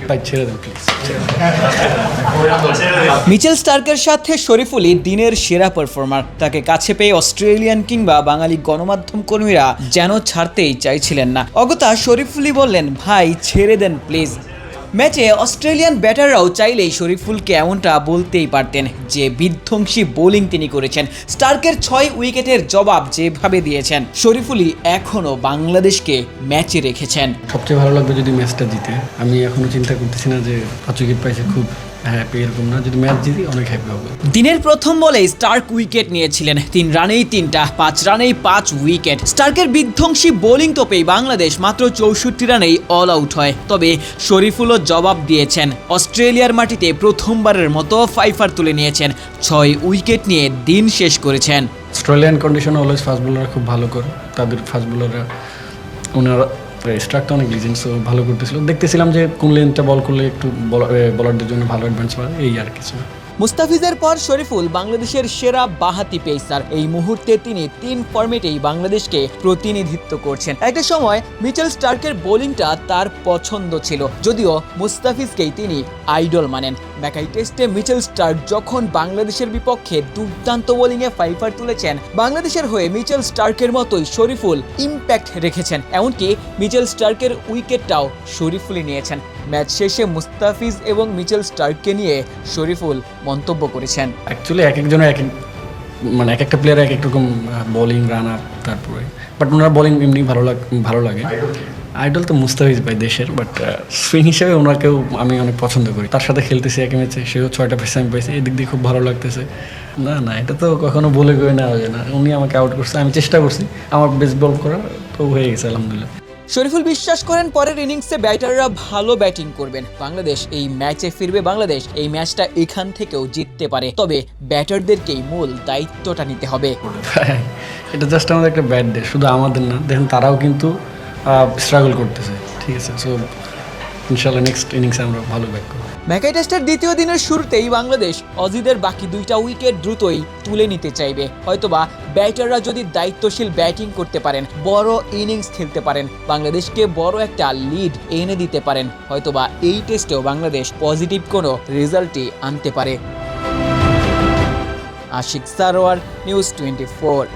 ভাই ছেড়ে দেন please. Mitchell স্টার্কের সাথে শরীফুলই দিনের সেরা পারফর্মার। তাকে কাছে পেয়ে অস্ট্রেলিয়ান কিংবা বাঙালি গণমাধ্যম কর্মীরা যেন ছাড়তেই চাইছিলেন না। অগত্যা শরীফুলই বললেন, ভাই ছেড়ে দেন প্লিজ। ম্যাচে অস্ট্রেলিয়ান ব্যাটাররাও চাইলেই শরীফুলকে এমনটা বলতেই পারতেন যে বিধ্বংসী বোলিং তিনি করেছেন। স্টার্কের 6 উইকেটের জবাব যেভাবে দিয়েছেন, শরীফুলই এখনও বাংলাদেশকে ম্যাচে রেখেছেন। সবচেয়ে ভালো লাগবে যদি ম্যাচটা জিতে। আমি এখনো চিন্তা করতেছি না যে 5 উইকেট পাইছে খুব হ্যাপি, এরকম না। যদি ম্যাচ জিতি অনেক হ্যাপি হবে। দিনের প্রথম বলেই স্টার্ক উইকেট নিয়েছিলেন। 3 রানেই 3টা, 5 রানেই 5 উইকেট। স্টার্কের বিধ্বংসী বোলিং তোপেই বাংলাদেশ মাত্র 64 রানেই অল আউট হয়। তবে শরীফুলও জবাব দিয়েছেন। অস্ট্রেলিয়ার মাটিতে প্রথমবারের মতো ফাইফার তুলে নিয়েছেন। 6 উইকেট নিয়ে দিন শেষ করেছেন। অস্ট্রেলিয়ান কন্ডিশনে অলওয়েজ ফাস্ট বোলাররা খুব ভালো করে। তাদের ফাস্ট বোলাররা ওনারা স্ট্রাকটা অনেক লিজেন্ড, সো ভালো করতেছিল। দেখতেছিলাম যে কোন লেনটা বল করলে একটু বলারদের জন্য ভালো অ্যাডভান্স পায়, এই আর কিছু। মুস্তাফিজের পর শরীফুল বাংলাদেশের সেরা বাঁহাতি পেসার। এই মুহূর্তে তিনি 3 ফরম্যাটেই বাংলাদেশকে প্রতিনিধিত্ব করছেন। একটা সময় মিচেল স্টার্কের বোলিংটা তার পছন্দ ছিল, যদিও মুস্তাফিজকেই তিনি আইডল মানেন। ম্যাকাই টেস্টে মিচেল স্টার্ক যখন বাংলাদেশের বিপক্ষে দুর্দান্ত বোলিংয়ে ফাইফার তুলেছেন, বাংলাদেশের হয়ে মিচেল স্টার্কের মতোই শরীফুল ইম্প্যাক্ট রেখেছেন। এমনকি মিচেল স্টার্কের উইকেটটাও শরীফুলই নিয়েছেন। ম্যাচ শেষে মুস্তাফিজ এবং মিচেল স্টার্ককে নিয়ে শরীফুল মন্তব্য করেছেন, অ্যাকচুয়ালি এক একজনের এক একটা প্লেয়ার এক এক রকম বোলিং রানার, তারপরে বাট ওনার বোলিং এমনি ভালো লাগে। আইডল তো মুস্তাফিজ ভাই দেশের, বাট সুইং হিসেবে ওনাকেও আমি অনেক পছন্দ করি। তার সাথে খেলতেছি এক ম্যাচে, সেও 6টা পেস আমি পাইছি, এদিক দিয়ে খুব ভালো লাগতেছে। না এটা তো কখনো বলে করে নেওয়া যায় না। উনি আমাকে আউট করছে, আমি চেষ্টা করছি আমার বেস্ট বল করার, তো হয়ে গেছে আলহামদুলিল্লাহ। শরীফুল বিশ্বাস করেন পরের ইনিংসে ব্যাটাররা ভালো ব্যাটিং করবেন। বাংলাদেশ এই ম্যাচে ফিরবে। বাংলাদেশ এই ম্যাচটা এখান থেকেও জিততে পারে, তবে ব্যাটারদেরকেই মূল দায়িত্বটা নিতে হবে। এটা জাস্ট আমাদের একটা ব্যাড ডে, শুধু আমাদের না, দেখেন তারাও কিন্তু স্ট্রাগল করতেছে, ঠিক আছে। সো ইনশাআল্লাহ নেক্সট ইনিংসে আমরা ভালো ব্যাট করব। ম্যাকাই টেস্টের দ্বিতীয় দিনের শুরুতেই বাংলাদেশ অজিদের বাকি 2টা উইকেট দ্রুতই তুলে নিতে চাইবে। হয়তোবা ব্যাটাররা যদি দায়িত্বশীল ব্যাটিং করতে পারেন, বড় ইনিংস খেলতে পারেন, বাংলাদেশকে বড় একটা লিড এনে দিতে পারেন, হয়তোবা এই টেস্টেও বাংলাদেশ পজিটিভ কোনো রেজাল্টই আনতে পারে। আশিক সারোয়ার, নিউজ 24।